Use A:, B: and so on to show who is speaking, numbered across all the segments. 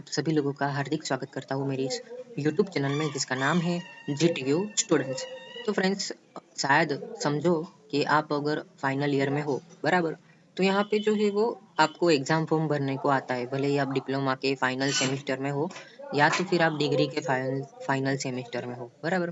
A: आप सभी लोगों का हार्दिक स्वागत करता हूँ मेरे इस यूट्यूब चैनल में जिसका नाम है जीटीयू स्टूडेंट्स। तो फ्रेंड्स, शायद समझो कि आप अगर फाइनल ईयर में हो, बराबर, तो यहाँ पे जो है वो आपको एग्जाम फॉर्म भरने को आता है, भले ही आप डिप्लोमा के फाइनल सेमेस्टर में हो या तो फिर आप डिग्री के फाइनल सेमेस्टर में हो, बराबर।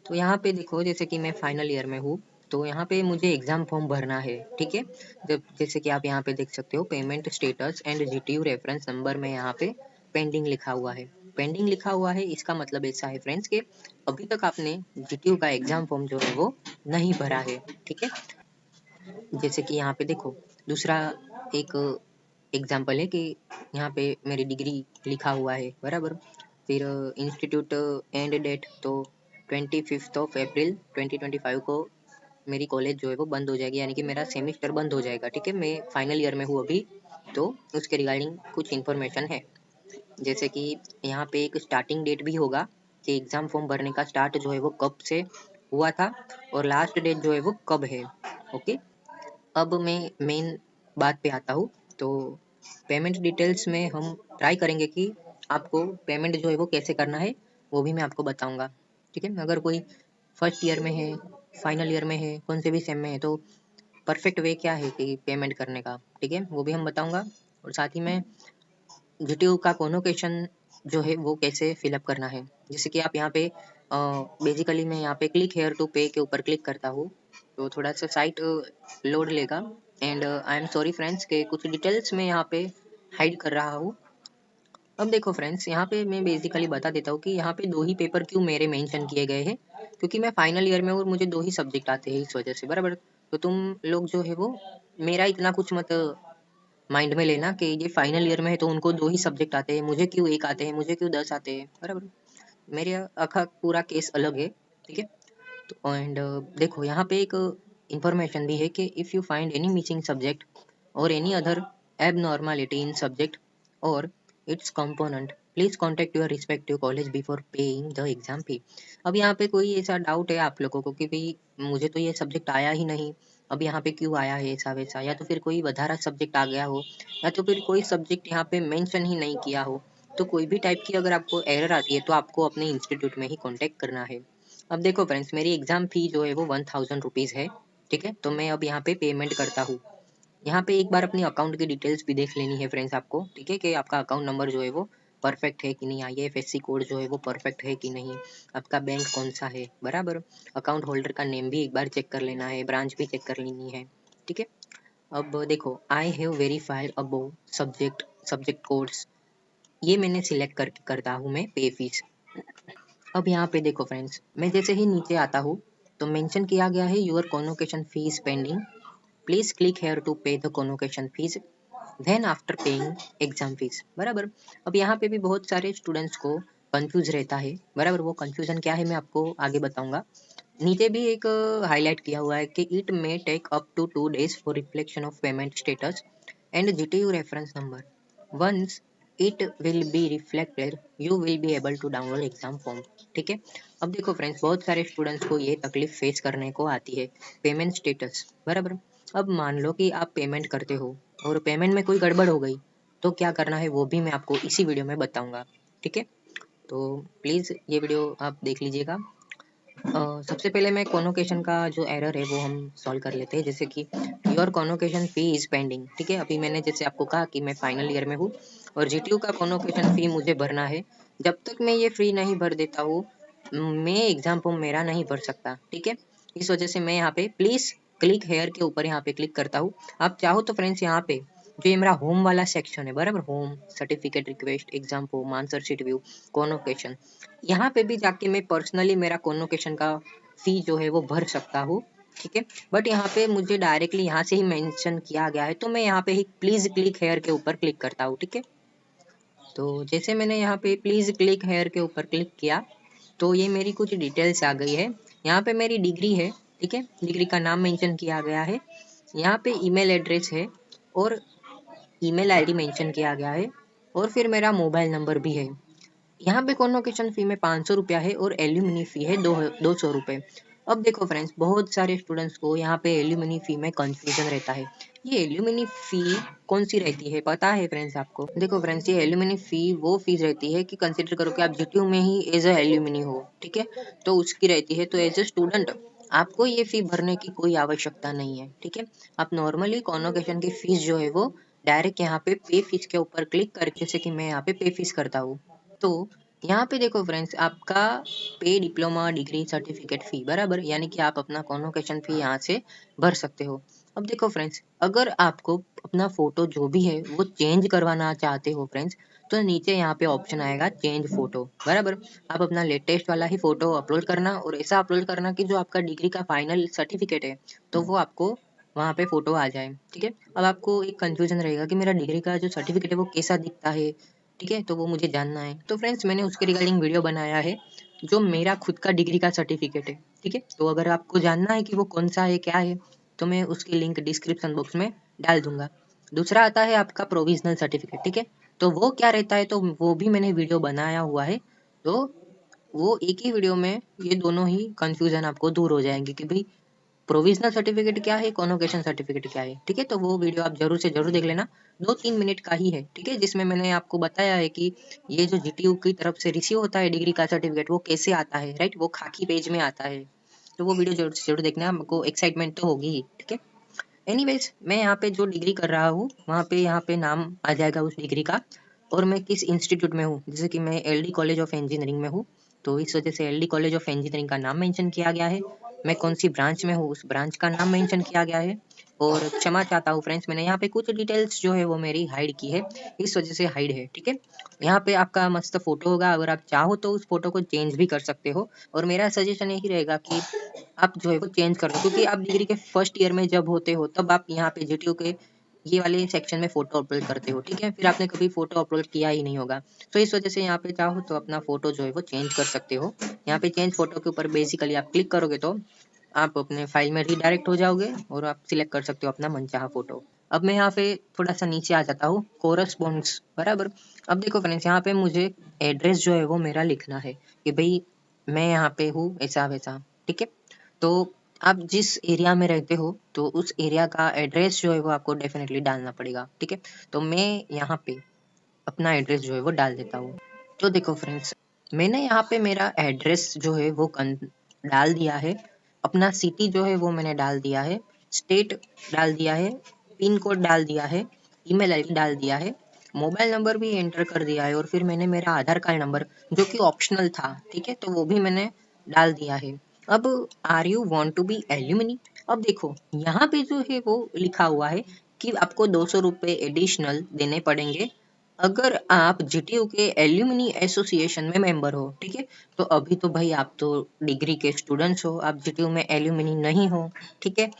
A: तो यहाँ पे देखो, जैसे कि मैं फाइनल ईयर में हूँ, तो यहाँ पे मुझे एग्जाम फॉर्म भरना है, ठीक है। जब जैसे कि आप यहाँ पे देख सकते हो, payment status and GTU reference number में यहाँ पे पेंडिंग लिखा हुआ है। पेंडिंग लिखा हुआ है, इसका मतलब ऐसा है फ्रेंड्स कि अभी तक आपने जीटीयू का एग्जाम फॉर्म जो है वो नहीं भरा है, ठीक है। जैसे कि यहाँ पे देखो, दूसरा एक एग्जाम्पल है कि यहाँ पे मेरी डिग्री लिखा हुआ है, बराबर। फिर इंस्टीट्यूट एंड डेट तो 25 अप्रैल 2025 को मेरी कॉलेज जो है वो बंद हो जाएगी, यानी कि मेरा सेमेस्टर बंद हो जाएगा, ठीक है। मैं फाइनल ईयर में हूँ अभी, तो उसके रिगार्डिंग कुछ इन्फॉर्मेशन है। जैसे कि यहाँ पे एक स्टार्टिंग डेट भी होगा कि एग्जाम फॉर्म भरने का स्टार्ट जो है वो कब से हुआ था और लास्ट डेट जो है वो कब है, ओके। अब मैं मेन बात पे आता हूँ। तो पेमेंट डिटेल्स में हम ट्राई करेंगे कि आपको पेमेंट जो है वो कैसे करना है, वो भी मैं आपको बताऊंगा, ठीक है। अगर कोई फर्स्ट ईयर में है, फाइनल ईयर में है, कौन से भी सेम में है, तो परफेक्ट वे क्या है कि पेमेंट करने का, ठीक है, वो भी हम बताऊंगा। और साथ ही में जीटीयू का कॉन्वोकेशन जो है वो कैसे फिलअप करना है। जैसे कि आप यहाँ पे बेसिकली मैं यहाँ पे क्लिक हेयर टू पे के ऊपर क्लिक करता हूँ, तो थोड़ा सा साइट लोड लेगा। And I am sorry friends के कुछ डिटेल्स मैं यहाँ पे हाइड कर रहा हूँ। अब देखो फ्रेंड्स, यहाँ पे मैं बेसिकली बता देता हूँ कि यहाँ पे दो ही पेपर क्यों मेरे मेंशन किए गए हैं, क्योंकि मैं फाइनल ईयर में हूँ और मुझे दो ही सब्जेक्ट आते हैं, इस वजह से, बराबर। तो तुम लोग जो है वो मेरा इतना कुछ मत माइंड में लेना कि ये फाइनल ईयर में है तो उनको दो ही सब्जेक्ट आते हैं, मुझे क्यों एक आते हैं, मुझे क्यों 10 आते हैं, बराबर। मेरे अखा पूरा केस अलग है, ठीक है। तो एंड देखो, यहाँ पे एक इंफॉर्मेशन भी है कि if you find any missing subject और any other abnormality in subject or its component, please contact your respective college before paying the exam fee। अब यहाँ पे कोई ऐसा डाउट है आप लोगों को कि भाई मुझे तो ये सब्जेक्ट आया ही नहीं, अब यहाँ पे क्यों आया है ऐसा वैसा, या तो फिर कोई वधारा सब्जेक्ट आ गया हो, या तो फिर कोई सब्जेक्ट यहाँ पे मेंशन ही नहीं किया हो, तो कोई भी टाइप की अगर आपको एरर आती है तो आपको अपने इंस्टीट्यूट में ही कॉन्टेक्ट करना है। अब देखो फ्रेंड्स, मेरी एग्जाम फी जो है वो 1000 रुपीज़ है, ठीक है। तो मैं अब यहाँ पे पेमेंट करता हूँ। यहाँ पे एक बार अपनी अकाउंट की डिटेल्स भी देख लेनी है फ्रेंड्स आपको, ठीक है, कि आपका अकाउंट नंबर जो है वो परफेक्ट है कि नहीं, आईएफएससी कोड जो है वो परफेक्ट है कि नहीं, आपका बैंक कौन सा है, बराबर। अकाउंट होल्डर का नेम भी एक बार चेक कर लेना है, ब्रांच भी चेक कर लेनी है, ठीक है। अब देखो, I have verified above subject subject codes, ये मैंने सिलेक्ट करता हूँ मैं पे फीस। अब यहाँ पे देखो फ्रेंड्स, मैं जैसे ही नीचे आता हूँ तो मेंशन किया गया है your convocation fees pending, please click here to pay the convocation fees then after paying exam fees, बराबर। अब यहाँ पे भी बहुत सारे स्टूडेंट्स को कंफ्यूज रहता है, बराबर। वो कंफ्यूजन क्या है मैं आपको आगे बताऊंगा। नीचे भी एक हाईलाइट किया हुआ है कि it may take up to 2 days for reflection of payment status and GTU reference number, once it will be reflected you will be able to download exam form, ठीक है। अब देखो फ्रेंड्स, बहुत सारे स्टूडेंट्स को ये तकलीफ फेस करने को आती है, पेमेंट स्टेटस, बराबर। अब मान लो कि आप पेमेंट करते हो और पेमेंट में कोई गड़बड़ हो गई, तो क्या करना है वो भी मैं आपको इसी वीडियो में बताऊंगा, ठीक है। तो प्लीज़ ये वीडियो आप देख लीजिएगा। सबसे पहले मैं कॉन्वोकेशन का जो एरर है वो हम सॉल्व कर लेते हैं। जैसे कि your convocation fee is pending, ठीक है। अभी मैंने जैसे आपको कहा कि मैं फाइनल ईयर में हूँ और जीटीयू का कॉन्वोकेशन फी मुझे भरना है। जब तक मैं ये फ्री नहीं भर देता हूँ, मैं एग्जाम फॉर्म मेरा नहीं भर सकता, ठीक है। इस वजह से मैं यहाँ पे प्लीज क्लिक हेयर के ऊपर यहाँ पे क्लिक करता हूँ। आप चाहो तो फ्रेंड्स यहाँ पे जो ये मेरा होम वाला सेक्शन है, बराबर, home, certificate request, exam form, answer sheet view, convocation, यहाँ पे भी जाके मैं पर्सनली मेरा कॉन्वोकेशन का फी जो है वो भर सकता हूँ, ठीक है। बट यहाँ पे मुझे डायरेक्टली यहाँ से ही मेंशन किया गया है, तो मैं यहाँ पे ही प्लीज क्लिक हेयर के ऊपर क्लिक करता हूँ, ठीक है। तो जैसे मैंने यहाँ पे प्लीज क्लिक हेयर के ऊपर क्लिक किया, तो ये मेरी कुछ डिटेल्स आ गई है। यहाँ पे मेरी डिग्री है, ठीक है, डिग्री का नाम मेंशन किया गया है। यहाँ पे ईमेल एड्रेस है और ईमेल आईडी मेंशन किया गया है, और फिर मेरा मोबाइल नंबर भी है। यहाँ पे कॉन्वोकेशन फी में 500 रुपया है और एल्यूमिनी फी है 200 रुपये। अब देखो फ्रेंड्स, बहुत सारे स्टूडेंट्स को यहाँ पे एल्यूमिनी फी में कंफ्यूजन रहता है। ये एल्यूमिनी फी कौन सी रहती है पता है फ्रेंड्स आपको? देखो फ्रेंड्स, ये एल्यूमिनी फी वो फीस रहती है कि कंसिडर करो कि आप जीटीयू में ही एज अ एल्यूमिनी हो, ठीक है, तो उसकी रहती है। तो एज अ स्टूडेंट आपको ये फी भरने की कोई आवश्यकता नहीं है, ठीक है। आप नॉर्मली कॉन्वोकेशन की फीस जो है वो डायरेक्ट यहाँ पे पे फीस के ऊपर क्लिक करके, जैसे कि मैं यहाँ पे पे फीस करता हूँ, तो यहाँ पे देखो फ्रेंड्स, आपका पे डिप्लोमा डिग्री सर्टिफिकेट फी बराबर, यानी कि आप अपना कॉन्वोकेशन फी यहाँ से भर सकते हो। अब देखो फ्रेंड्स, अगर आपको अपना फोटो जो भी है वो चेंज करवाना चाहते हो फ्रेंड्स, तो नीचे यहाँ पे ऑप्शन आएगा चेंज फोटो बराबर। आप अपना लेटेस्ट वाला ही फोटो अपलोड करना, और ऐसा अपलोड करना कि जो आपका डिग्री का फाइनल सर्टिफिकेट है तो वो आपको वहाँ पे फोटो आ जाए, ठीक है। अब आपको एक कंफ्यूजन रहेगा कि मेरा डिग्री का जो सर्टिफिकेट है वो कैसा दिखता है, ठीक है, तो वो मुझे जानना है। तो फ्रेंड्स, मैंने उसके रिगार्डिंग वीडियो बनाया है, जो मेरा खुद का डिग्री का सर्टिफिकेट है, ठीक है। तो अगर आपको जानना है कि वो कौन सा है क्या है, तो मैं उसकी लिंक डिस्क्रिप्शन बॉक्स में डाल दूंगा। दूसरा आता है आपका प्रोविजनल सर्टिफिकेट, ठीक है, तो वो क्या रहता है, तो वो भी मैंने वीडियो बनाया हुआ है। तो वो एक ही वीडियो में ये दोनों ही कंफ्यूजन आपको दूर हो जाएंगे कि भाई प्रोविजनल सर्टिफिकेट क्या है, कॉन्वोकेशन सर्टिफिकेट क्या है, ठीक है। तो वो वीडियो आप जरूर से जरूर देख लेना, 2-3 मिनट का ही है, ठीक है, जिसमें मैंने आपको बताया है कि ये जो जीटीयू की तरफ से रिसीव होता है डिग्री का सर्टिफिकेट वो कैसे आता है, राइट, वो खाकी पेज में आता है। तो वो वीडियो जरूर से जरूर देखना, आपको एक्साइटमेंट तो होगी ही, ठीक है। एनीवेज, मैं यहाँ पे जो डिग्री कर रहा हूँ वहाँ पे यहाँ पे नाम आ जाएगा उस डिग्री का, और मैं किस इंस्टीट्यूट में हूँ, जैसे कि मैं एलडी कॉलेज ऑफ इंजीनियरिंग में हूँ, तो इस वजह से एलडी कॉलेज ऑफ इंजीनियरिंग का नाम मेंशन किया गया है। मैं कौन सी ब्रांच में हूँ उस ब्रांच का नाम मेंशन किया गया है। और क्षमा चाहता हूँ फ्रेंड्स, मैंने यहाँ पे कुछ डिटेल्स जो है वो मेरी हाइड की है, इस वजह से हाइड है, ठीक है। यहाँ पे आपका मस्त फोटो होगा, अगर आप चाहो तो उस फोटो को चेंज भी कर सकते हो, और मेरा सजेशन यही रहेगा कि आप जो है वो चेंज कर लो, क्योंकि आप डिग्री के फर्स्ट ईयर में जब होते हो तब आप यहाँ पे जीटीयू के ये वाले सेक्शन में फोटो अपलोड करते हो, ठीक है, फिर आपने कभी फोटो अपलोड किया ही नहीं होगा। तो इस वजह से यहाँ पे चाहो तो अपना फोटो जो है वो चेंज कर सकते हो। यहाँ पे चेंज फोटो के ऊपर बेसिकली आप क्लिक करोगे तो आप अपने फाइल में रीडायरेक्ट हो जाओगे, और आप सिलेक्ट कर सकते हो अपना मनचाहा फोटो। अब मैं यहाँ पे थोड़ा सा नीचे आ जाता हूँ, कोरस्पॉन्ड्स बराबर। अब देखो फ्रेंड्स, यहाँ पे मुझे एड्रेस जो है वो मेरा लिखना है कि भाई मैं यहाँ पे हूँ ऐसा वैसा, ठीक है। तो आप जिस एरिया में रहते हो तो उस एरिया का एड्रेस जो है वो आपको डेफिनेटली डालना पड़ेगा, ठीक है। तो मैं यहाँ पे अपना एड्रेस जो है वो डाल देता हूँ। तो देखो फ्रेंड्स, मैंने यहाँ पे मेरा एड्रेस जो है वो डाल दिया है, अपना सिटी जो है वो मैंने डाल दिया है, स्टेट डाल दिया है, पिन कोड डाल दिया है, ईमेल आईडी डाल दिया है, मोबाइल नंबर भी एंटर कर दिया है, और फिर मैंने मेरा आधार कार्ड नंबर जो कि ऑप्शनल था, ठीक है, तो वो भी मैंने डाल दिया है। अब are you want to be alumni, अब देखो यहाँ पे जो है वो लिखा हुआ है कि आपको 200 रुपये एडिशनल देने पड़ेंगे अगर आप जीटीयू के एल्यूमिनी एसोसिएशन में मेंबर हो, ठीक है। तो अभी तो भाई आप तो डिग्री के स्टूडेंट्स हो, आप जीटीयू में एल्यूमिनी नहीं हो, ठीक है।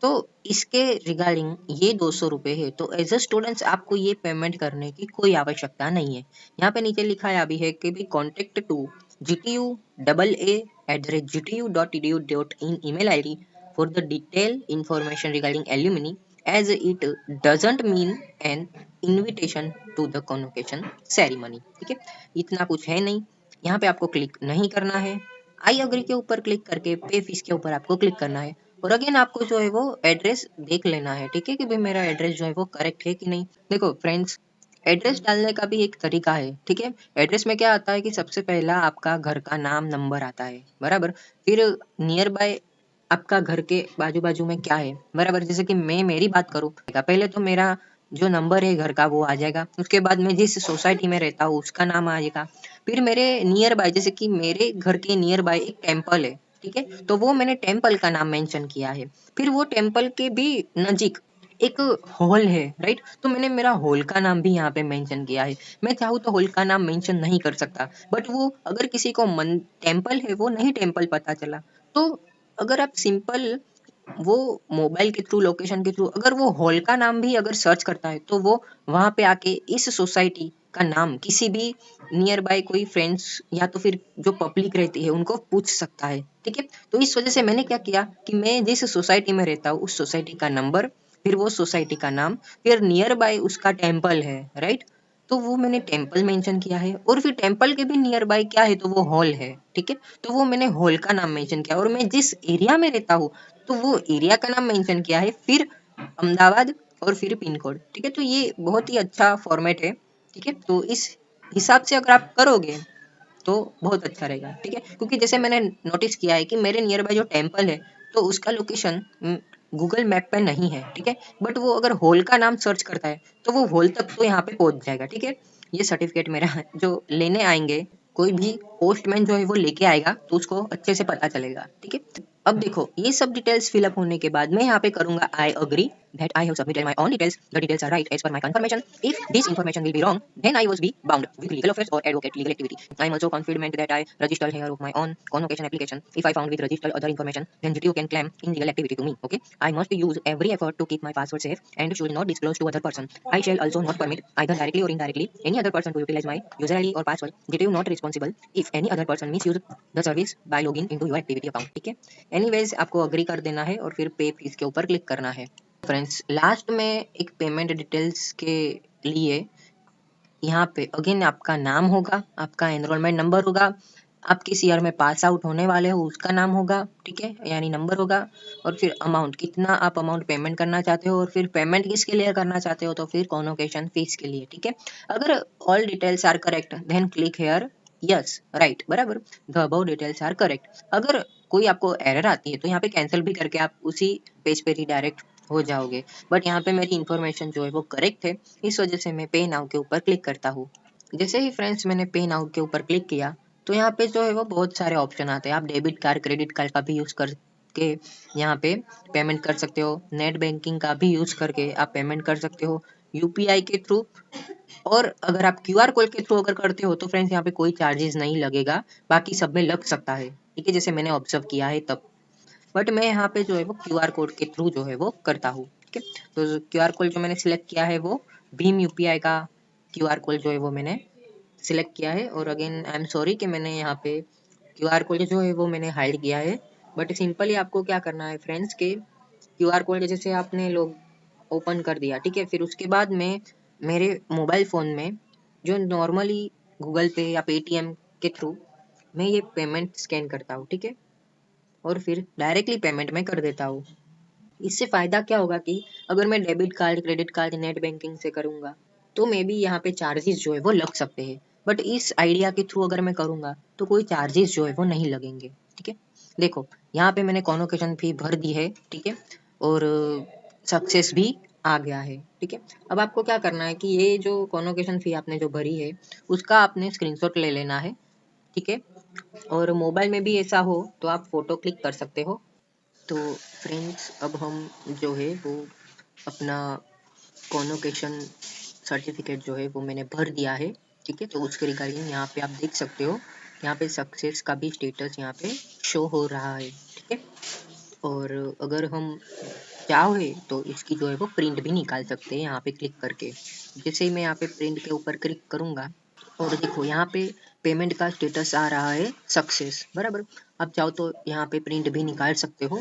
A: तो इसके रिगार्डिंग ये 200 रुपये है, तो एज अ स्टूडेंट्स आपको ये पेमेंट करने की कोई आवश्यकता नहीं है। यहाँ पे नीचे लिखा है अभी है कि भी contact to gtu@gtu.edu.in email ID for the detailed information regarding alumni, as it doesn't mean an invitation to the convocation ceremony, ठीक है। इतना कुछ है नहीं, यहाँ पे आपको क्लिक नहीं करना है, आई अग्री के ऊपर क्लिक करके पे फीस के ऊपर आपको क्लिक करना है, और अगेन आपको जो है वो एड्रेस देख लेना है, ठीक है, कि भाई मेरा एड्रेस जो है वो करेक्ट है कि नहीं। देखो फ्रेंड्स, एड्रेस डालने का भी एक तरीका है, ठीक है। एड्रेस में क्या आता है कि सबसे पहला आपका घर का नाम नंबर आता है बराबर, फिर नियर बाय आपका घर के बाजू बाजू में क्या है बराबर, जैसे कि मैं मेरी बात करूँ, पहले तो मेरा जो नंबर है घर का वो आ जाएगा, उसके बाद मैं जिस सोसाइटी में रहता हूँ उसका नाम आ जाएगा, फिर मेरे नियर बाय, जैसे कि मेरे घर के नियर बाय एक टेम्पल है, ठीक है, तो वो मैंने टेम्पल का नाम मेंशन किया है। फिर वो टेम्पल के भी नजीक एक हॉल है, राइट, तो मैंने मेरा हॉल का नाम भी यहाँ पे मेंशन किया है। मैं चाहूँ तो हॉल का नाम मेंशन नहीं कर सकता, बट वो अगर किसी को मन टेम्पल है वो नहीं टेम्पल पता चला, तो अगर आप सिंपल वो मोबाइल के थ्रू लोकेशन के थ्रू अगर वो हॉल का नाम भी अगर सर्च करता है, तो वो वहां पे आके इस सोसाइटी का नाम किसी भी नियर बाय कोई फ्रेंड्स या तो फिर जो पब्लिक रहती है उनको पूछ सकता है, ठीक है। तो इस वजह से मैंने क्या किया कि मैं जिस सोसाइटी में रहता हूँ उस सोसाइटी का नंबर, फिर वो सोसाइटी का नाम, फिर नियर बाय उसका टेम्पल है, राइट, तो वो मैंने टेम्पल मेंशन किया है, और फिर टेम्पल के भी नियर बाय क्या है, तो वो हॉल है, ठीक है। तो वो मैंने हॉल का नाम मेंशन किया, और मैं जिस एरिया में रहता हूँ तो वो एरिया का नाम मेंशन किया है, फिर अहमदाबाद और फिर पिन कोड, ठीक है। तो ये बहुत ही अच्छा फॉर्मेट है, ठीक है। तो इस हिसाब से अगर आप करोगे तो बहुत अच्छा रहेगा, ठीक है। क्योंकि जैसे मैंने नोटिस किया है कि मेरे नियर बाय जो टेम्पल है तो उसका लोकेशन गूगल मैप पे नहीं है, ठीक है। बट वो अगर होल का नाम सर्च करता है तो वो होल तक तो यहाँ पे पहुंच जाएगा, ठीक है। ये सर्टिफिकेट मेरा जो लेने आएंगे, कोई भी पोस्टमैन जो है वो लेके आएगा तो उसको अच्छे से पता चलेगा, ठीक है। अब देखो ये सब डिटेल्स फिलअप होने के बाद मैं यहाँ पे करूंगा I agree that I have submitted my own details. The details are right as per my confirmation. If this information will be wrong, then I was be bound with legal affairs or advocate legal activity. I am also confident that I registered here of my own convocation application. If I found with registered other information, then GTO can claim in legal activity to me. Okay, I must use every effort to keep my password safe and should not disclose to other person. I shall also not permit either directly or indirectly any other person to utilize my user ID or password. GTO not responsible if any other person misuse the service by logging into your activity account. ठीक है। Anyways आपको agree कर देना है और फिर पे fees के ऊपर क्लिक करना है। फ्रेंड्स लास्ट में एक पेमेंट डिटेल्स के लिए यहाँ पे अगेन आपका नाम होगा, आपका एनरोलमेंट नंबर होगा, आप किस ईयर में पास आउट होने वाले हो उसका नाम होगा, ठीक है, यानी नंबर होगा, और फिर अमाउंट कितना आप अमाउंट पेमेंट करना चाहते हो, और फिर पेमेंट किसके लिए करना चाहते हो, तो फिर कॉन्वोकेशन फीस के लिए, ठीक है। अगर all details are correct then click here yes right, बराबर, the above details are correct. अगर कोई आपको एरर आती है तो यहाँ पे कैंसिल भी करके आप उसी पेज पे रिडायरेक्ट हो जाओगे। बट यहाँ पे मेरी इन्फॉर्मेशन जो है वो करेक्ट है, इस वजह से मैं पे नाउ के ऊपर क्लिक करता हूँ। जैसे ही फ्रेंड्स मैंने पे नाउ के ऊपर क्लिक किया तो यहाँ पे जो है वो बहुत सारे ऑप्शन आते हैं। आप डेबिट कार्ड क्रेडिट कार्ड का भी यूज करके यहाँ पे पेमेंट कर सकते हो, नेट बैंकिंग का भी यूज करके आप पेमेंट कर सकते हो, यूपीआई के थ्रू, और अगर आप क्यूआर कोड के थ्रू अगर करते हो तो फ्रेंड्स यहाँ पे कोई चार्जेस नहीं लगेगा, बाकी सब में लग सकता है, ठीक है, जैसे मैंने ऑब्जर्व किया है तब। बट मैं यहाँ पे जो है वो क्यूआर कोड के थ्रू जो है वो करता हूँ, ठीक है। तो क्यूआर कोड जो मैंने सिलेक्ट किया है वो भीम यूपीआई का क्यूआर कोड जो है वो मैंने सिलेक्ट किया है। और अगेन आई एम सॉरी कि मैंने यहाँ पे क्यूआर कोड जो है वो मैंने हाइड किया है। बट सिंपली आपको क्या करना है फ्रेंड्स के क्यूआर कोड जैसे आपने लोग ओपन कर दिया, ठीक है, फिर उसके बाद में मेरे मोबाइल फ़ोन में जो नॉर्मली गूगल पे या पेटीएम के थ्रू मैं ये पेमेंट स्कैन करता हूँ, ठीक है, और फिर डायरेक्टली पेमेंट में कर देता हूँ। इससे फ़ायदा क्या होगा कि अगर मैं debit card credit card net banking से करूँगा तो मे बी यहाँ पे चार्जेस जो है वो लग सकते हैं। बट इस आइडिया के थ्रू अगर मैं करूँगा तो कोई चार्जेस जो है वो नहीं लगेंगे, ठीक है। देखो यहाँ पे मैंने कॉन्वोकेशन फी भर दी है, ठीक है, और सक्सेस भी आ गया है, ठीक है। अब आपको क्या करना है कि ये जो कॉन्वोकेशन फी आपने जो भरी है उसका आपने स्क्रीनशॉट ले लेना है, ठीक है, और मोबाइल में भी ऐसा हो तो आप फोटो क्लिक कर सकते हो। तो फ्रेंड्स अब हम जो है वो अपना कॉन्वोकेशन सर्टिफिकेट जो है वो मैंने भर दिया है, ठीक है। तो उसके रिगार्डिंग यहाँ पे आप देख सकते हो, यहाँ पे सक्सेस का भी स्टेटस यहाँ पे शो हो रहा है, ठीक है। और अगर हम चाहे तो इसकी जो है वो प्रिंट भी निकाल सकते हैं यहाँ पे क्लिक करके। जैसे ही मैं यहाँ पे प्रिंट के ऊपर क्लिक करूँगा और देखो यहाँ पे पेमेंट का स्टेटस आ रहा है सक्सेस, बराबर। आप चाहो तो यहाँ पे प्रिंट भी निकाल सकते हो,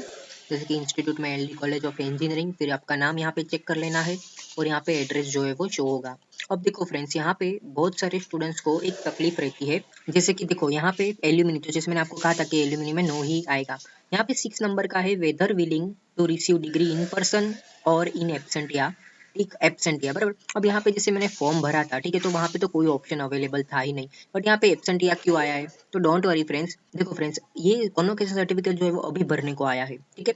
A: जैसे कि इंस्टीट्यूट में एलडी कॉलेज ऑफ इंजीनियरिंग, फिर आपका नाम यहाँ पे चेक कर लेना है और यहाँ पे एड्रेस जो है वो शो होगा। अब देखो फ्रेंड्स यहाँ पे बहुत सारे स्टूडेंट्स को एक तकलीफ रहती है, जैसे कि देखो यहाँ पे एल्यूमिनी, तो जैसे मैंने आपको कहा था कि एल्यूमिनी में नो ही आएगा। यहाँ पे 6 नंबर का है whether willing to receive degree in person और इन एब्सेंटिया, एक एब्सेंटिया, बराबर। अब यहाँ पे जैसे मैंने फॉर्म भरा था, ठीक है, तो वहाँ पे तो कोई ऑप्शन अवेलेबल था ही नहीं, बट यहाँ पे एब्सेंटिया क्यों आया है, तो डोंट वरी फ्रेंड्स। देखो फ्रेंड्स ये कॉन्वोकेशन सर्टिफिकेट जो है वो अभी भरने को आया है, ठीक है।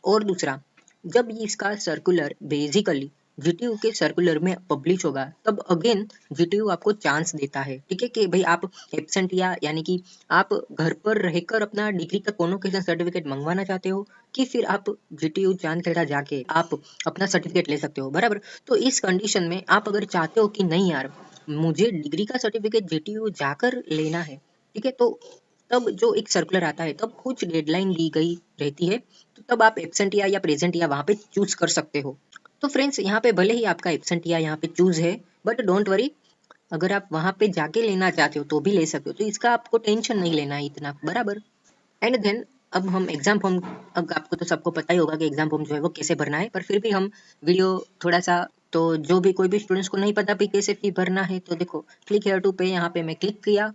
A: और दूसरा, जब ये इसका सर्कुलर बेसिकली जीटीयू के सर्कुलर में पब्लिश होगा तब अगेन जीटीयू आपको चांस देता है, ठीक है, कि भाई आप एब्सेंटिया यानी कि आप घर पर रहकर अपना डिग्री का कॉन्वोकेशन सर्टिफिकेट मंगवाना चाहते हो, कि फिर आप जीटीयू चांद खेड़ा जाके आप अपना सर्टिफिकेट ले सकते हो, बराबर। तो इस कंडीशन में आप अगर चाहते हो कि नहीं यार मुझे डिग्री का सर्टिफिकेट जीटीयू जाकर लेना है, ठीक है, तो तब जो एक सर्कुलर आता है तब कुछ डेडलाइन दी गई रहती है, तो तब आप एब्सेंटिया या प्रेजेंटिया वहाँ पे चूज कर सकते हो। तो फ्रेंड्स यहाँ पे भले ही आपका एब्सेंटिया यहाँ पे चूज है, बट डोंट वरी, अगर आप वहाँ पे जाके लेना चाहते हो तो भी ले सकते हो, तो इसका आपको टेंशन नहीं लेना है इतना, बराबर। एंड देन अब हम एग्जाम फॉर्म, अब आपको तो सबको पता ही होगा कि एग्जाम फॉर्म जो है वो कैसे भरना है, पर फिर भी हम वीडियो थोड़ा सा तो जो भी कोई भी स्टूडेंट्स को नहीं पता भी कैसे फी भरना है, तो देखो क्लिक हेयर टू पे, यहाँ पे मैं क्लिक किया।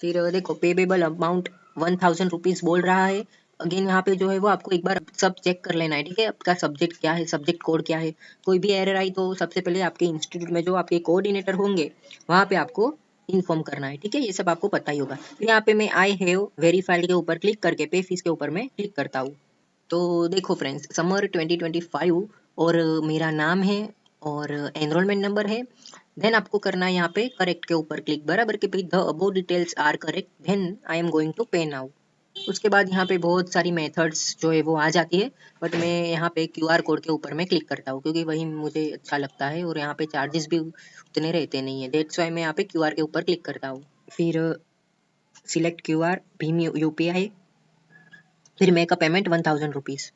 A: फिर देखो पेबेबल अमाउंट 1000 रुपीज बोल रहा है। अगेन यहाँ पे जो है वो आपको एक बार सब चेक कर लेना है, ठीक है, आपका सब्जेक्ट क्या है, सब्जेक्ट कोड क्या है। कोई भी एरर आई तो सबसे पहले आपके इंस्टीट्यूट में जो आपके कोऑर्डिनेटर होंगे वहाँ पे आपको इन्फॉर्म करना है, ठीक है, ये सब आपको पता ही होगा। फिर यहाँ पे मैं आई हैव वेरीफाइड के ऊपर क्लिक करके पे फीस के ऊपर मैं क्लिक करता हूँ। तो देखो फ्रेंड्स, समर 2025 और मेरा नाम है और एनरोलमेंट नंबर है। देन आपको करना है यहाँ पे करेक्ट के ऊपर क्लिक, बराबर के, the above details are correct, then I am going to pay now. उसके बाद यहाँ पे बहुत सारी मेथड्स जो है वो आ जाती है, बट मैं यहाँ पे क्यूआर कोड के ऊपर मैं क्लिक करता हूँ क्योंकि वही मुझे अच्छा लगता है और यहाँ पे चार्जेस भी उतने रहते नहीं है, डेट्स वाई मैं यहाँ पे क्यूआर के ऊपर क्लिक करता हूँ। फिर सिलेक्ट क्यूआर भीम यूपीआई, फिर मेक अ पेमेंट 1000 रुपीज।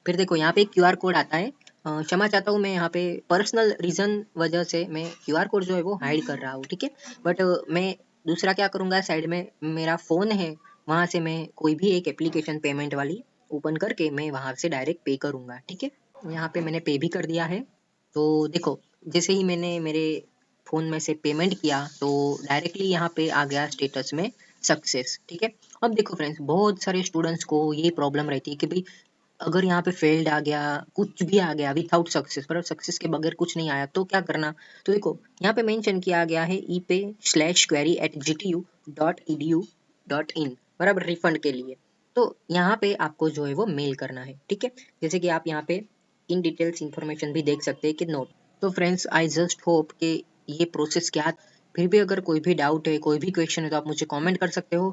A: फिर देखो यहाँ पे क्यूआर कोड आता है। क्षमा चाहता हूँ, मैं यहाँ पे पर्सनल रीजन वजह से मैं क्यूआर कोड जो है वो हाइड कर रहा हूँ, ठीक है। बट मैं दूसरा क्या करूँगा, साइड में मेरा फ़ोन है, वहाँ से मैं कोई भी एक एप्लीकेशन पेमेंट वाली ओपन करके मैं वहाँ से डायरेक्ट पे करूँगा, ठीक है। यहाँ पे मैंने पे भी कर दिया है। तो देखो जैसे ही मैंने मेरे फ़ोन में से पेमेंट किया तो डायरेक्टली यहाँ पे आ गया स्टेटस में सक्सेस, ठीक है। अब देखो फ्रेंड्स, बहुत सारे स्टूडेंट्स को ये प्रॉब्लम रहती है कि भाई अगर यहाँ पे फेल्ड आ गया, कुछ भी आ गया विथआउट सक्सेस, पर सक्सेस के बगैर कुछ नहीं आया तो क्या करना। तो देखो यहाँ पे मेंशन किया गया है epay/query@gtu.edu.in, बराबर, रिफंड के लिए। तो यहाँ पे आपको जो है वो मेल करना है, ठीक है। जैसे कि आप यहाँ पे इन डिटेल्स इंफॉर्मेशन भी देख सकते हैं कि नोट। तो फ्रेंड्स, आई जस्ट होप कि ये प्रोसेस क्या, फिर भी अगर कोई भी डाउट है, कोई भी क्वेश्चन है तो आप मुझे कमेंट कर सकते हो।